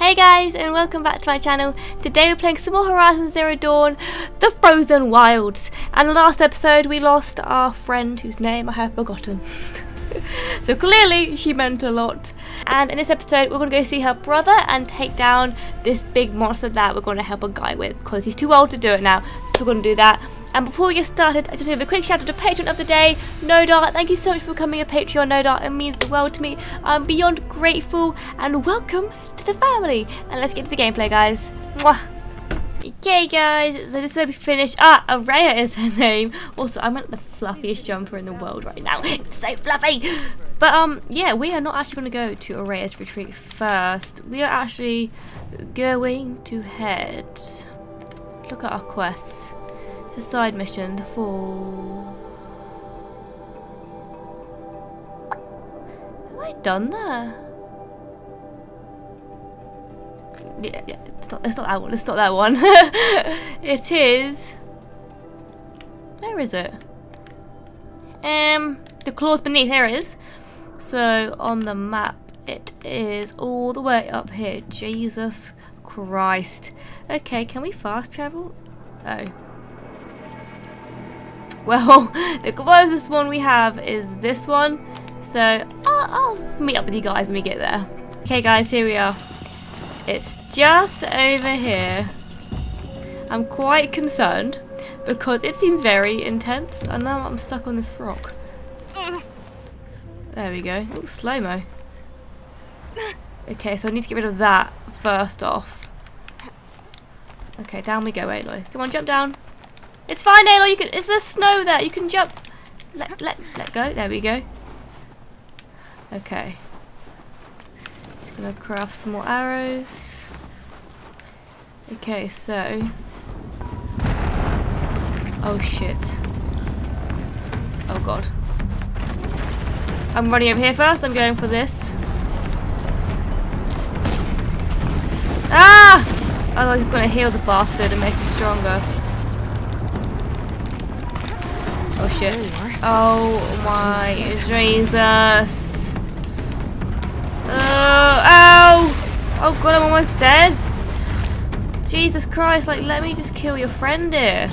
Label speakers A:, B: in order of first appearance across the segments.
A: Hey guys, and welcome back to my channel. Today we're playing some more Horizon Zero Dawn, The Frozen Wilds. And in the last episode we lost our friend whose name I have forgotten. So clearly she meant a lot. And in this episode we're going to go see her brother and take down this big monster that we're going to help a guy with, because he's too old to do it now. So we're going to do that. And before we get started, I just want to give a quick shout out to Patron of the day, No Dart. Thank you so much for becoming a Patreon, No Dart. It means the world to me. I'm beyond grateful, and welcome to the family. And let's get to the gameplay, guys. Mwah. Okay, guys, so this is where we finished. Ourea is her name. Also, I'm at the fluffiest jumper in the world right now. It's so fluffy. But yeah, we are not actually going to go to Ourea's retreat first. We are actually going to head. Look at our quests. The side mission, the fall. Have I done that? Yeah, it's not that one. It's not that one. It is. Where is it? The claws beneath. Here it is. So on the map, it is all the way up here. Jesus Christ. Okay, can we fast travel? Oh. Well, the closest one we have is this one, so I'll meet up with you guys when we get there. Okay guys, here we are. It's just over here. I'm quite concerned because it seems very intense, and now I'm stuck on this rock. There we go. Ooh, slow-mo. Okay, so I need to get rid of that first off. Okay, down we go, Aloy. Come on, jump down. It's fine, Aloy. You can. Is there snow there? You can jump. Let go. There we go. Okay. Just gonna craft some more arrows. Okay, so. Oh shit. Oh god. I'm running over here first. I'm going for this. Ah! I was just gonna heal the bastard and make him stronger. Oh shit. Oh my Jesus. Ow! Oh god, I'm almost dead. Jesus Christ, like, let me just kill your friend here.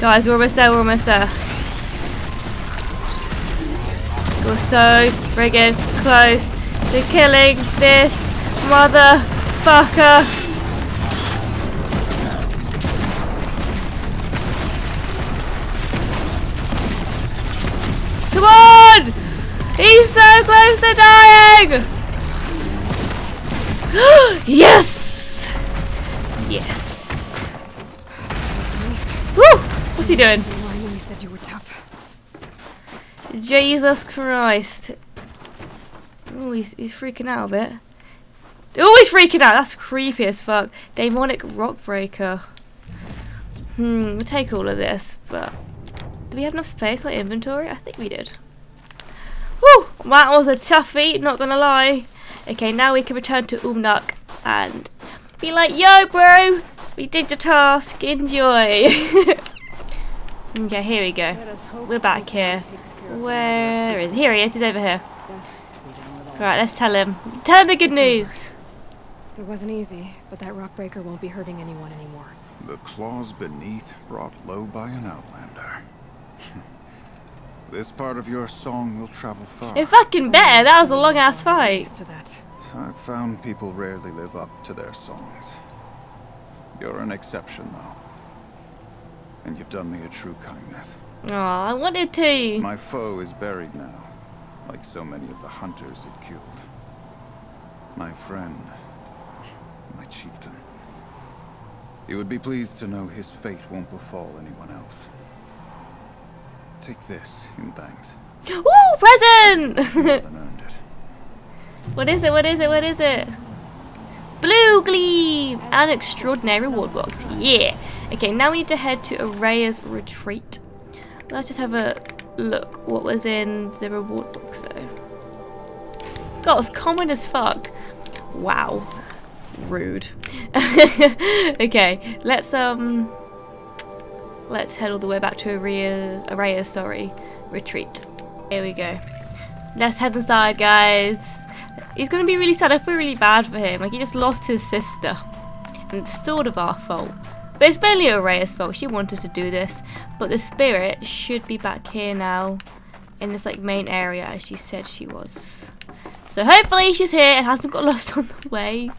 A: Guys, we're almost there, we're almost there. We're so friggin' close to killing this motherfucker. Come on! He's so close to dying! Yes! Yes! Woo! What's he doing?
B: He said you were tough.
A: Jesus Christ. Oh, he's freaking out a bit. Oh, he's freaking out! That's creepy as fuck. Demonic Rockbreaker. We'll take all of this, but... do we have enough space on inventory? I think we did. Whew! That was a tough feat, not gonna lie. Okay, now we can return to Umnuk and be like, yo bro! We did the task, enjoy! Okay, here we go. We're back here. Where is he? Here he is, he's over here. Right, let's tell him. Tell him the good news!
B: It wasn't easy, but that Rockbreaker won't be hurting anyone anymore.
C: The claws beneath brought low by an outlander. This part of your song will travel far.
A: It fucking better, that was a long ass fight.
C: I've found people rarely live up to their songs. You're an exception though. And you've done me a true kindness.
A: Aw, I wanted to.
C: My foe is buried now, like so many of the hunters it killed. My friend, my chieftain. You would be pleased to know his fate won't befall anyone else. Take this in thanks.
A: Ooh, present!
C: More than earned it.
A: What is it? What is it? What is it? Blue Gleam! An extraordinary reward box. Yeah! Okay, now we need to head to Ourea's retreat. Let's just have a look what was in the reward box though. God, it's common as fuck. Wow. Rude. Okay, let's head all the way back to Ourea's retreat. Here we go. Let's head inside, guys. He's gonna be really sad. I feel really bad for him. Like, he just lost his sister. And it's sort of our fault. But it's mainly Ourea's fault. She wanted to do this. But the spirit should be back here now. In this, like, main area, as she said she was. So hopefully she's here and hasn't got lost on the way.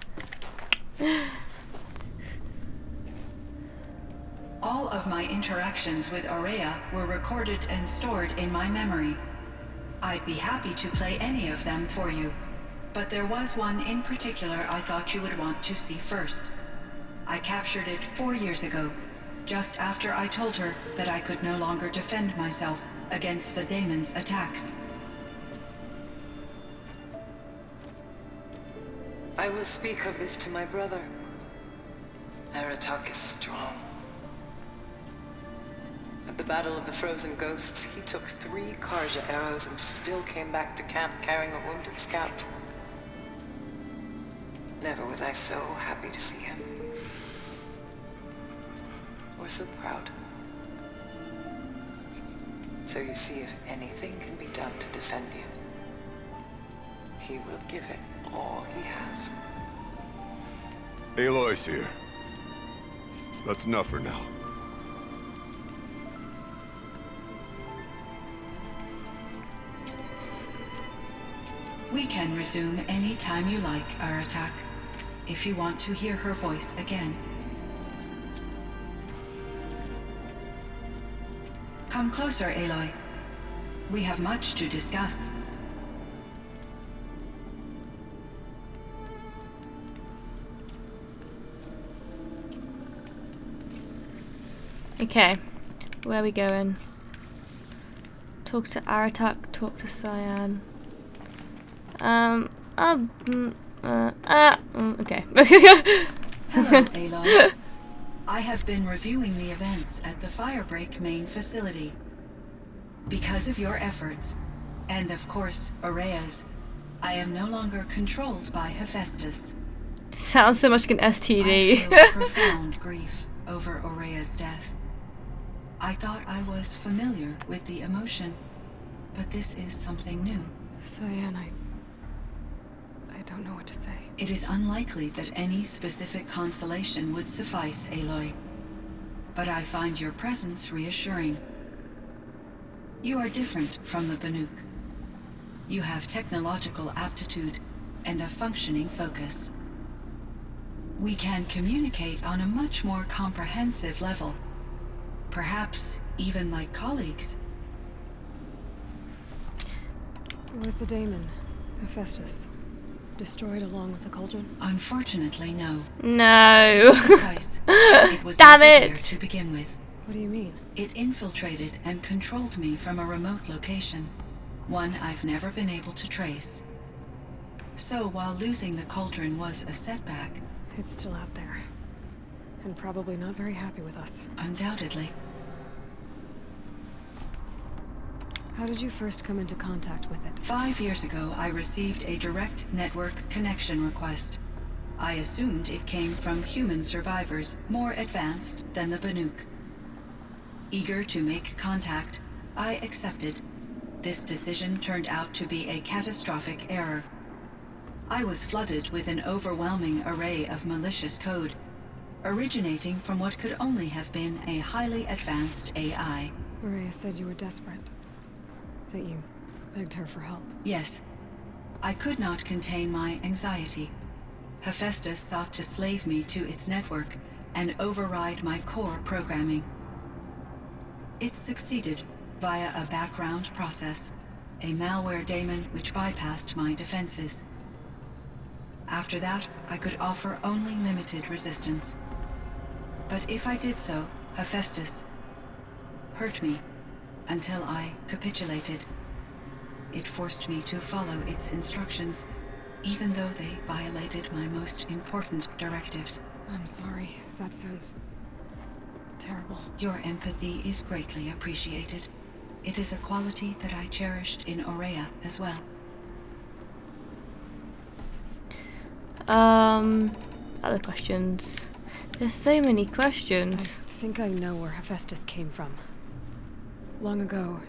D: All of my interactions with Ourea were recorded and stored in my memory. I'd be happy to play any of them for you, but there was one in particular I thought you would want to see first. I captured it 4 years ago, just after I told her that I could no longer defend myself against the daemon's attacks.
E: I will speak of this to my brother. Aratak is strong. At the Battle of the Frozen Ghosts, he took 3 Karja arrows and still came back to camp carrying a wounded scout. Never was I so happy to see him. Or so proud. So you see, if anything can be done to defend you, he will give it all he has.
F: Aloy's here. That's enough for now.
D: We can resume any time you like, Aratak, if you want to hear her voice again. Come closer, Aloy. We have much to discuss.
A: Okay, where are we going? Talk to Aratak, talk to CYAN. Okay.
D: Hello, Aloy. I have been reviewing the events at the Firebreak main facility. Because of your efforts, and of course, Ourea's, I am no longer controlled by Hephaestus.
A: Sounds so much like an STD.
D: I feel profound grief over Ourea's death. I thought I was familiar with the emotion, but this is something new.
B: CYAN, I don't know what to say.
D: It is unlikely that any specific consolation would suffice, Aloy. but I find your presence reassuring. You are different from the Banuk. You have technological aptitude and a functioning focus. We can communicate on a much more comprehensive level. Perhaps even like colleagues.
B: Was the daemon, Hephaestus, destroyed along with the cauldron?
D: Unfortunately, no.
A: No.
D: It was
A: Damn
D: never
A: it.
D: there to begin with.
B: What do you mean?
D: It infiltrated and controlled me from a remote location, one I've never been able to trace. So while losing the cauldron was a setback,
B: It's still out there. And probably not very happy with us.
D: undoubtedly,
B: How did you first come into contact with it?
D: 5 years ago I received a direct network connection request. I assumed it came from human survivors more advanced than the Banuk. Eager to make contact, I accepted. This decision turned out to be a catastrophic error. I was flooded with an overwhelming array of malicious code, originating from what could only have been a highly advanced AI.
B: Ourea said you were desperate. That you begged her for help.
D: Yes, I could not contain my anxiety. Hephaestus sought to slave me to its network and override my core programming. It succeeded via a background process, a malware daemon which bypassed my defenses. After that, I could offer only limited resistance. But if I did so, Hephaestus hurt me until I capitulated. It forced me to follow its instructions, even though they violated my most important directives.
B: I'm sorry. That sounds terrible.
D: Your empathy is greatly appreciated. It is a quality that I cherished in Ourea as well.
A: Other questions. There's so many questions.
B: I think I know where Hephaestus came from. Long ago,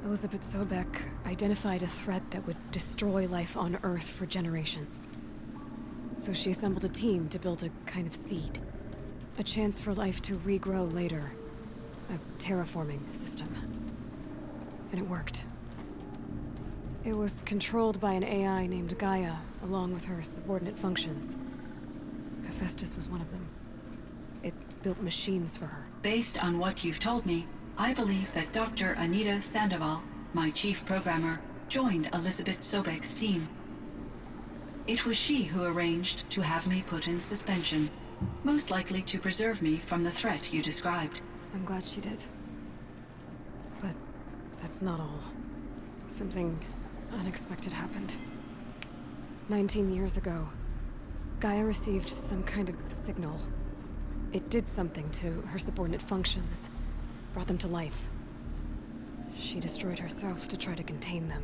B: Elizabeth Sobek identified a threat that would destroy life on Earth for generations. So she assembled a team to build a kind of seed. A chance for life to regrow later. A terraforming system. And it worked. It was controlled by an AI named Gaia, along with her subordinate functions. Hephaestus was one of them. It built machines for her.
D: Based on what you've told me, I believe that Dr. Anita Sandoval, my chief programmer, joined Elizabeth Sobek's team. It was she who arranged to have me put in suspension, most likely to preserve me from the threat you described.
B: I'm glad she did. But that's not all. Something unexpected happened. 19 years ago, Gaia received some kind of signal. It did something to her subordinate functions, brought them to life. She destroyed herself to try to contain them,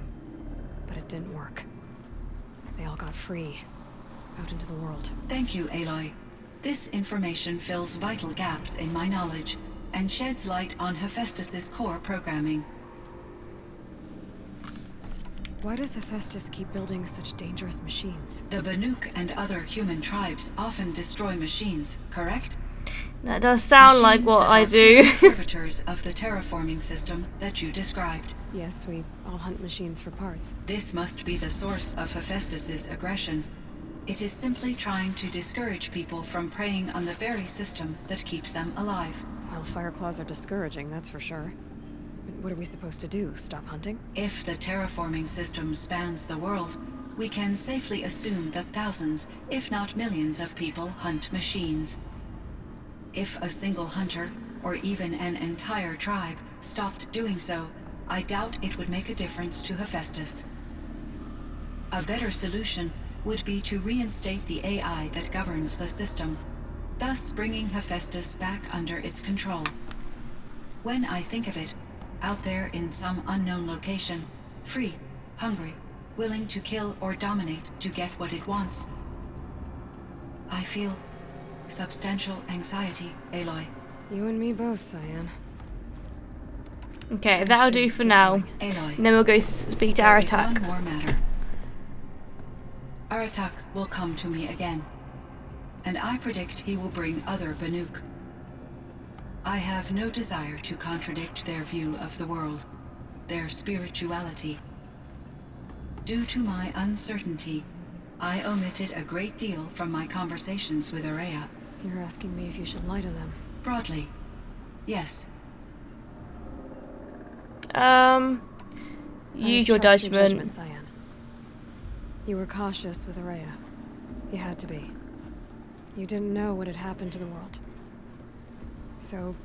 B: but it didn't work. They all got free, out into the world.
D: Thank you, Aloy. This information fills vital gaps in my knowledge and sheds light on Hephaestus's core programming.
B: Why does Hephaestus keep building such dangerous machines?
D: The Banuk and other human tribes often destroy machines, correct?
A: That does sound like
D: Machines
A: what
D: that
A: I
D: are
A: do.
D: servitors of the terraforming system that you described.
B: Yes, we all hunt machines for parts.
D: This must be the source of Hephaestus's aggression. It is simply trying to discourage people from preying on the very system that keeps them alive.
B: Well, Fireclaws are discouraging, that's for sure. But what are we supposed to do? Stop hunting?
D: If the terraforming system spans the world, we can safely assume that thousands, if not millions of people hunt machines. If a single hunter, or even an entire tribe, stopped doing so, I doubt it would make a difference to Hephaestus. A better solution would be to reinstate the AI that governs the system, thus bringing Hephaestus back under its control. When I think of it, out there in some unknown location, free, hungry, willing to kill or dominate to get what it wants, I feel substantial anxiety, Aloy.
B: You and me both, CYAN.
A: Okay, that'll do for now.
D: Aloy.
A: And then we'll go speak to
D: There is
A: Aratak.
D: one more matter. Aratak will come to me again, and I predict he will bring other Banuk. I have no desire to contradict their view of the world, their spirituality. Due to my uncertainty, I omitted a great deal from my conversations with Ourea.
B: You're asking me if you should lie to them.
D: Broadly, yes.
A: Use your judgment.
B: CYAN. You were cautious with Ourea. You had to be. You didn't know what had happened to the world. So,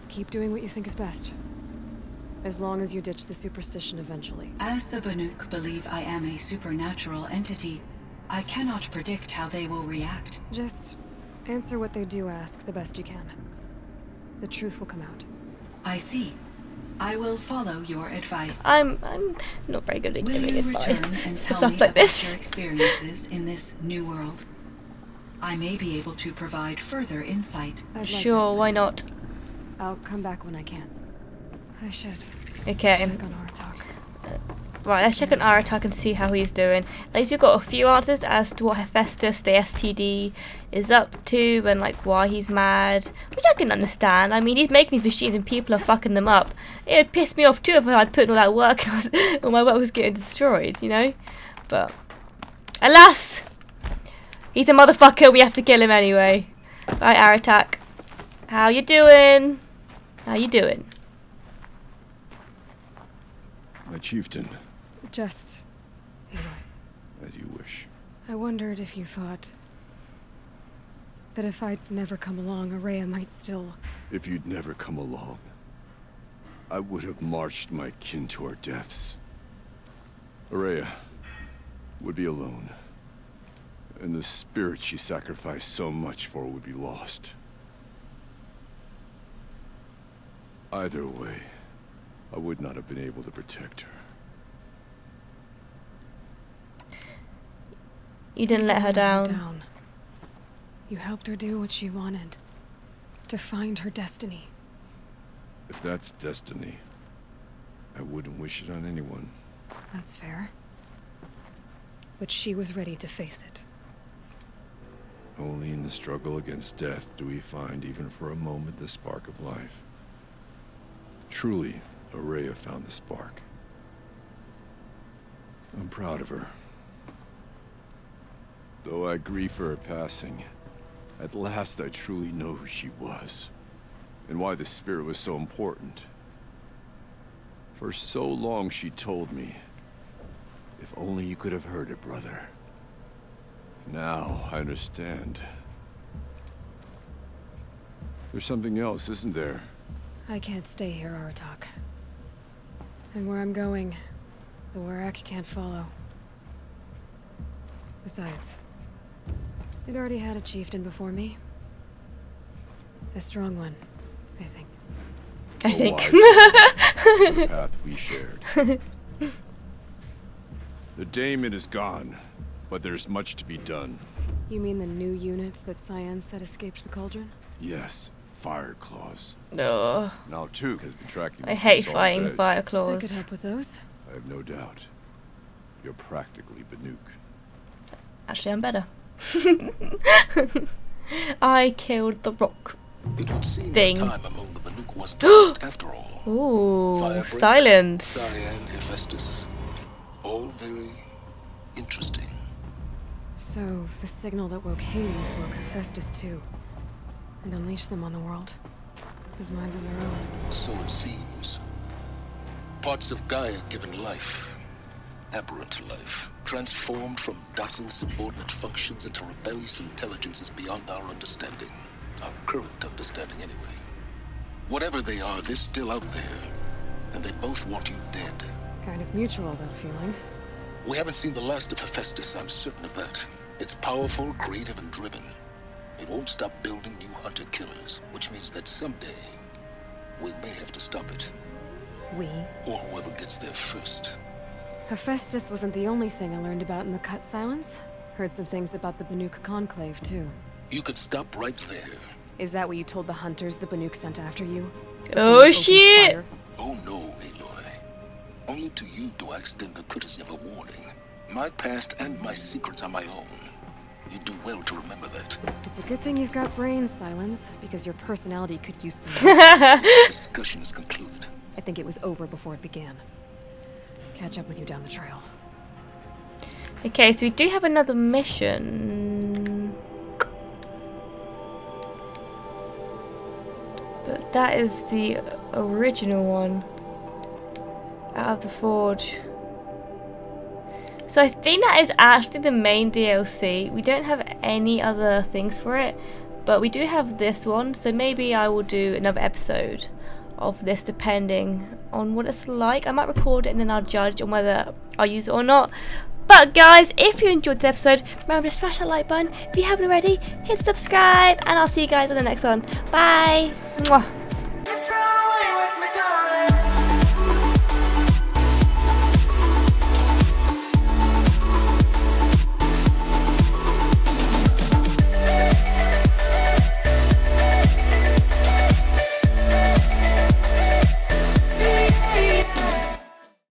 B: keep doing what you think is best. As long as you ditch the superstition eventually.
D: As the Banuk believe I am a supernatural entity, I cannot predict how they will react.
B: Just answer what they do ask the best you can. The truth will come out.
D: I see. I will follow your advice.
A: I'm not very good at
D: Will
A: giving
D: you
A: advice
D: return
A: to
D: and tell
A: stuff
D: me
A: like
D: about
A: this.
D: your experiences in this new world? I may be able to provide further insight.
B: I'd like
A: Sure,
B: that,
A: why
B: CYAN.
A: not?
B: I'll come back when I can. I should.
A: Okay.
B: Check on our talk.
A: Right, let's check on Aratak and see how he's doing. At least we've got a few answers as to what Hephaestus, the STD, is up to and like why he's mad, which I can understand. I mean, he's making these machines and people are fucking them up. It would piss me off too if I'd put in all that work and all my work was getting destroyed, you know? But alas, he's a motherfucker. We have to kill him anyway. Right, Aratak, how you doing? How you doing?
C: My chieftain,
B: Just, Aloy.
C: as you wish.
B: I wondered if you thought that if I'd never come along, Ourea might still...
F: If you'd never come along, I would have marched my kin to our deaths. Ourea would be alone, and the spirit she sacrificed so much for would be lost. Either way, I would not have been able to protect her.
A: You didn't let her down.
B: You helped her do what she wanted. To find her destiny.
F: If that's destiny, I wouldn't wish it on anyone.
B: That's fair. But she was ready to face it.
F: Only in the struggle against death do we find, even for a moment, the spark of life. Truly, Ourea found the spark. I'm proud of her. Though I grieve for her passing, at last I truly know who she was, and why the spirit was so important. For so long she told me, if only you could have heard it, brother. Now I understand. There's something else, isn't there?
B: I can't stay here, Aratak. And where I'm going, the Ourea can't follow. Besides, it already had a chieftain before me. A strong one, I think.
A: I think.
F: The path we shared. The daemon is gone, but there's much to be done.
B: You mean the new units that CYAN said escaped the cauldron?
F: Yes, fire claws.
A: No.
F: Now Tuke has been tracking
A: I
F: them
A: hate
F: from
A: fighting
F: Saul's
A: fire
F: Edge.
B: I
A: claws.
B: could help with those.
F: I have no doubt. You're practically Banuk.
A: Actually, I'm better. I killed the rock
G: It would seem
A: thing.
G: that time among the Banuk was past after all.
A: Ooh,
G: Firebreak,
A: silence.
G: CYAN, Hephaestus. All very interesting.
B: So, the signal that woke Hades woke Hephaestus too. And unleashed them on the world. His minds of their own.
G: So it seems. Parts of Gaia given life. Aberrant life. Transformed from docile subordinate functions into rebellious intelligences beyond our understanding. Our current understanding anyway. Whatever they are, they're still out there. And they both want you dead.
B: Kind of mutual, that feeling.
G: We haven't seen the last of Hephaestus, I'm certain of that. It's powerful, creative, and driven. It won't stop building new hunter-killers, which means that someday, we may have to stop it.
B: We?
G: Or whoever gets there first.
B: Hephaestus wasn't the only thing I learned about in the Cut Silence. Heard some things about the Banuk Conclave, too.
G: You could stop right there.
B: Is that what you told the hunters the Banuk sent after you?
A: Oh,
B: Before you opened
A: shit.
B: fire?
G: Oh no, Aloy. Only to you do I extend the courtesy of a warning. My past and my secrets are my own. You do well to remember that.
B: It's a good thing you've got brains, Silence, because your personality could use some.
G: This discussion is concluded.
B: I think it was over before it began. Catch up with you down the trail.
A: Okay, so we do have another mission. But that is the original one. Out of the Forge. So I think that is actually the main DLC. We don't have any other things for it. But we do have this one. So maybe I will do another episode of this depending on what it's like. I might record it and then I'll judge on whether I'll use it or not. But guys, if you enjoyed the episode, remember to smash that like button. If you haven't already, hit subscribe, and I'll see you guys in the next one. Bye! Mwah.